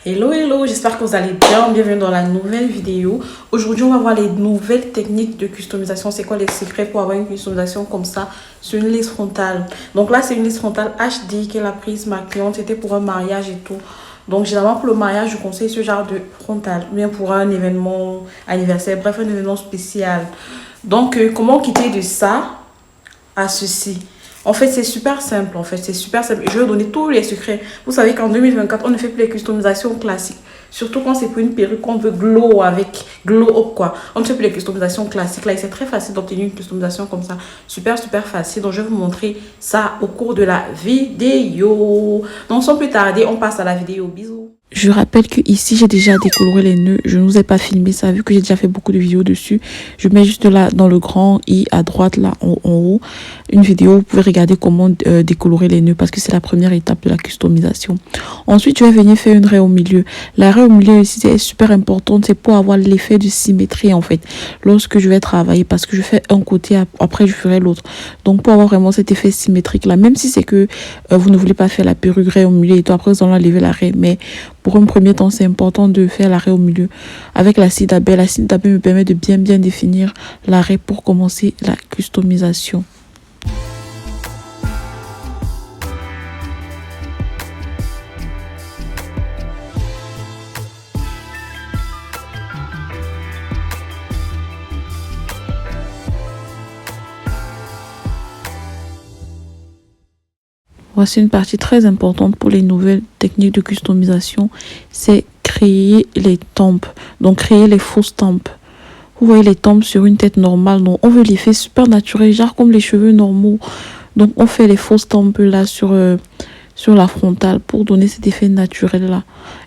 Hello, hello, j'espère que vous allez bien. Bienvenue dans la nouvelle vidéo. Aujourd'hui, on va voir les nouvelles techniques de customisation. C'est quoi les secrets pour avoir une customisation comme ça sur une lisse frontale. Donc là, c'est une lisse frontale HD qu'elle a prise, ma cliente. C'était pour un mariage et tout. Donc généralement, pour le mariage, je conseille ce genre de frontale. Ou bien pour un événement anniversaire, bref, un événement spécial. Donc, comment quitter de ça à ceci? En fait, c'est super simple. Je vais vous donner tous les secrets. Vous savez qu'en 2024, on ne fait plus les customisations classiques. Surtout quand c'est pour une perruque qu'on veut glow up quoi. On ne fait plus les customisations classiques là. Et c'est très facile d'obtenir une customisation comme ça. Super, super facile. Donc, je vais vous montrer ça au cours de la vidéo. Donc, sans plus tarder, on passe à la vidéo. Bisous. Je rappelle que ici j'ai déjà décoloré les nœuds. Je ne vous ai pas filmé ça vu que j'ai déjà fait beaucoup de vidéos dessus. Je mets juste là dans le grand i à droite là en haut une vidéo. Vous pouvez regarder comment décolorer les nœuds parce que c'est la première étape de la customisation. Ensuite je vais venir faire une raie au milieu. La raie au milieu ici c'est super importante. C'est pour avoir l'effet de symétrie en fait lorsque je vais travailler parce que je fais un côté après je ferai l'autre. Donc pour avoir vraiment cet effet symétrique là, même si c'est que vous ne voulez pas faire la perruque raie au milieu et tout après vous allez enlever la raie, mais pour un premier temps, c'est important de faire l'arrêt au milieu avec l'acide AB. L'acide AB me permet de bien définir l'arrêt pour commencer la customisation. Voici une partie très importante pour les nouvelles techniques de customisation, c'est créer les tempes, donc créer les fausses tempes. Vous voyez les tempes sur une tête normale, donc on veut les faire super naturels, genre comme les cheveux normaux. Donc on fait les fausses tempes là sur la frontale pour donner cet effet naturel là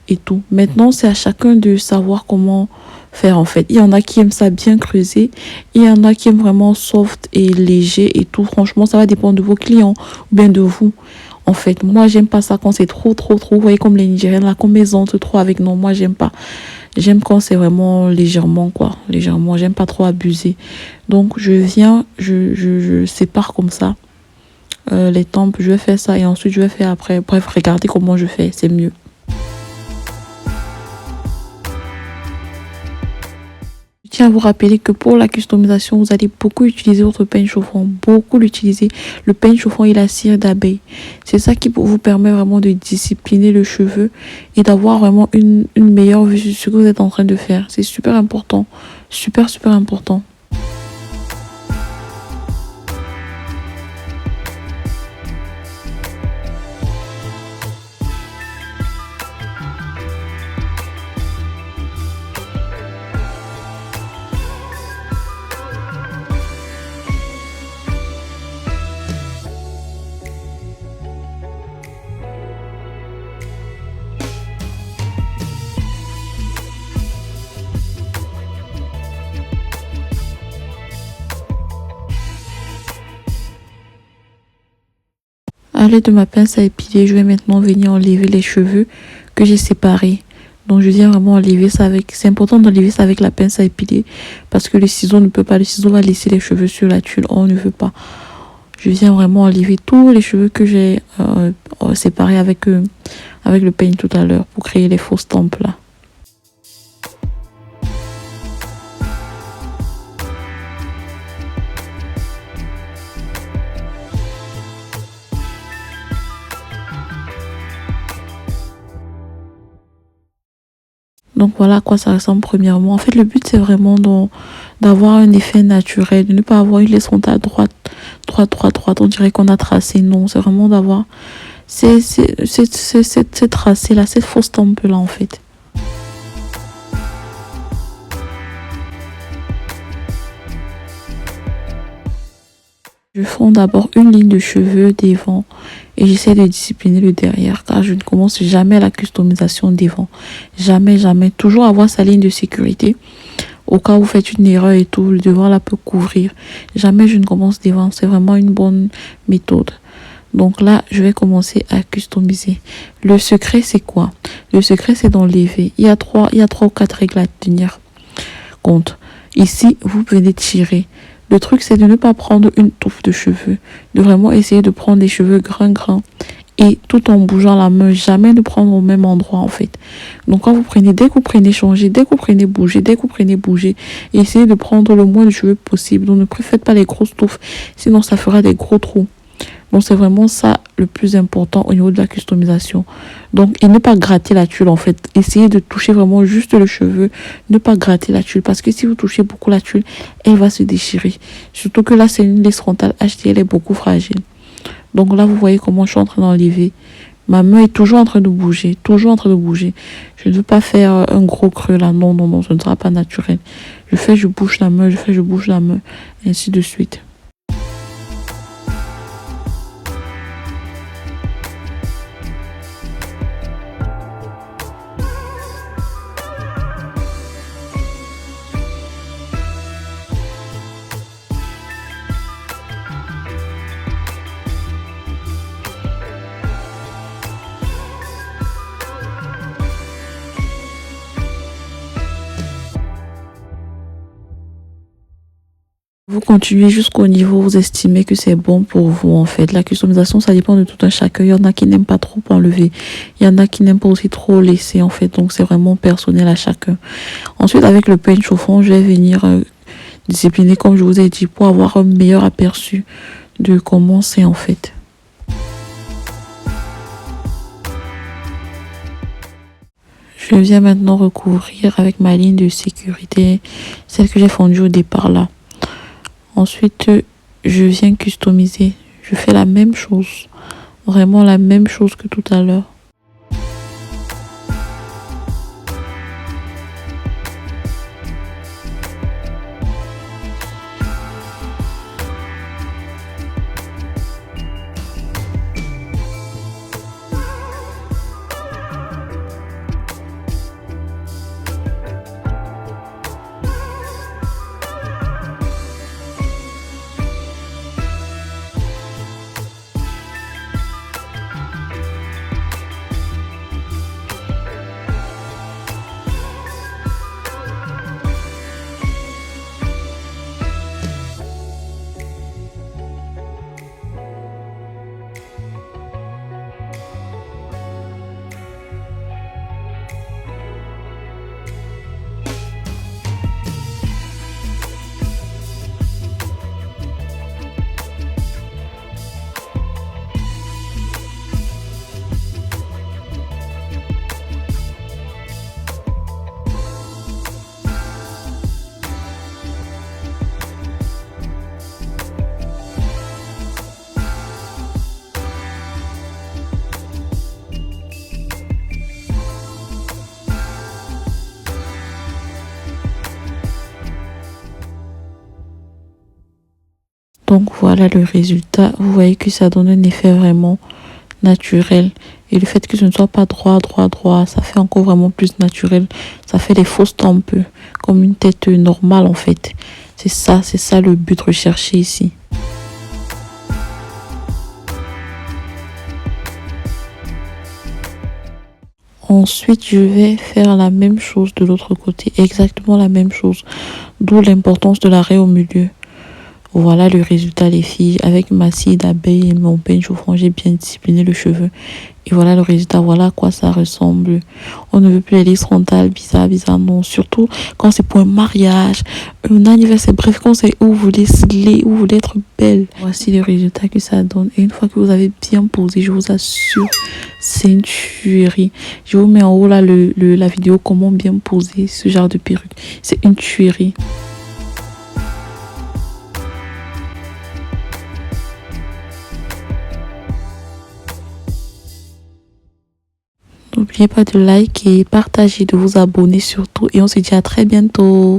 et tout. Maintenant c'est à chacun de savoir comment faire en fait. Il y en a qui aiment ça bien creusé, il y en a qui aiment vraiment soft et léger et tout. Franchement ça va dépendre de vos clients ou bien de vous. En fait, moi j'aime pas ça quand c'est trop. Vous voyez comme les Nigériennes là, comme elles entrent trop avec. Non, moi j'aime pas. J'aime quand c'est vraiment légèrement quoi. Légèrement, j'aime pas trop abuser. Donc je viens, je sépare comme ça les tempes. Je vais faire ça et ensuite je vais faire après. Bref, regardez comment je fais, c'est mieux. Je tiens à vous rappeler que pour la customisation, vous allez beaucoup utiliser votre peigne chauffant. Beaucoup l'utiliser. Le peigne chauffant et la cire d'abeille. C'est ça qui vous permet vraiment de discipliner le cheveu et d'avoir vraiment une meilleure vue sur ce que vous êtes en train de faire. C'est super important. Super important. À l'aide de ma pince à épiler, je vais maintenant venir enlever les cheveux que j'ai séparés. Donc je viens vraiment enlever ça avec... C'est important d'enlever ça avec la pince à épiler parce que le ciseau ne peut pas. Le ciseau va laisser les cheveux sur la tuile. On ne veut pas. Je viens vraiment enlever tous les cheveux que j'ai séparés avec le peigne tout à l'heure pour créer les fausses tempes là. Donc voilà à quoi ça ressemble premièrement. En fait le but c'est vraiment d'avoir un effet naturel, de ne pas avoir une laisse frontale droite. On dirait qu'on a tracé. Non, c'est vraiment d'avoir c'est tracé là, cette fausse tempe là en fait. Je fonde d'abord une ligne de cheveux devant et j'essaie de discipliner le derrière car je ne commence jamais la customisation devant. Jamais. Toujours avoir sa ligne de sécurité au cas où vous faites une erreur et tout, le devant là peut couvrir. Jamais je ne commence devant, c'est vraiment une bonne méthode. Donc là, je vais commencer à customiser. Le secret c'est quoi? Le secret c'est d'enlever. Il y a trois ou quatre règles à tenir compte. Ici, vous venez tirer. Le truc, c'est de ne pas prendre une touffe de cheveux, de vraiment essayer de prendre des cheveux grands et tout en bougeant la main, jamais ne prendre au même endroit en fait. Donc quand vous prenez, dès que vous prenez changer, dès que vous prenez bouger, dès que vous prenez bouger, essayez de prendre le moins de cheveux possible. Donc ne faites pas les grosses touffes, sinon ça fera des gros trous. Donc c'est vraiment ça le plus important au niveau de la customisation. Donc et ne pas gratter la tuile en fait. Essayez de toucher vraiment juste le cheveu, ne pas gratter la tuile parce que si vous touchez beaucoup la tuile, elle va se déchirer. Surtout que là c'est une lace frontale HD, elle est beaucoup fragile. Donc là vous voyez comment je suis en train d'enlever. Ma main est toujours en train de bouger, toujours en train de bouger. Je ne veux pas faire un gros creux là, non, non, non, ce ne sera pas naturel. Je fais, je bouge la main, je fais, je bouge la main, ainsi de suite. Vous continuez jusqu'au niveau où vous estimez que c'est bon pour vous en fait. La customisation, ça dépend de tout un chacun. Il y en a qui n'aiment pas trop enlever. Il y en a qui n'aiment pas aussi trop laisser en fait. Donc c'est vraiment personnel à chacun. Ensuite, avec le peigne chauffant, je vais venir discipliner comme je vous ai dit pour avoir un meilleur aperçu de comment c'est en fait. Je viens maintenant recouvrir avec ma ligne de sécurité, celle que j'ai fondue au départ là. Ensuite, je viens customiser. Je fais la même chose. Vraiment la même chose que tout à l'heure. Donc voilà le résultat. Vous voyez que ça donne un effet vraiment naturel. Et le fait que ce ne soit pas droit, ça fait encore vraiment plus naturel. Ça fait des fausses tempes, comme une tête normale en fait. C'est ça le but recherché ici. Ensuite, je vais faire la même chose de l'autre côté. Exactement la même chose. D'où l'importance de l'arrêt au milieu. Voilà le résultat les filles. Avec ma scie d'abeille et mon peigne chauffant, j'ai bien discipliné le cheveu. Et voilà le résultat. Voilà à quoi ça ressemble. On ne veut plus les lisses frontales bizarre, non. Surtout quand c'est pour un mariage, un anniversaire. Bref, quand c'est où vous voulez slay, où vous voulez être belle. Voici le résultat que ça donne. Et une fois que vous avez bien posé, je vous assure, c'est une tuerie. Je vous mets en haut là la vidéo comment bien poser ce genre de perruque. C'est une tuerie. N'oubliez pas de liker, partager, de vous abonner surtout et on se dit à très bientôt.